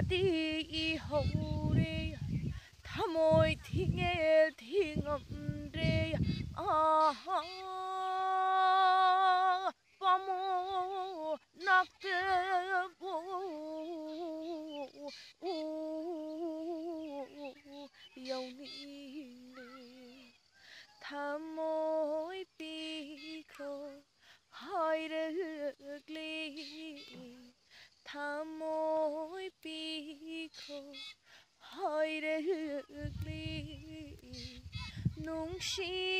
đi hậu đi tham ôi thì nghe thì ngậm đi pa mô nắc tê bu yêu ni tham ôi pi khô hỏi được ly tham ôi pi khô hỏi được ly nung si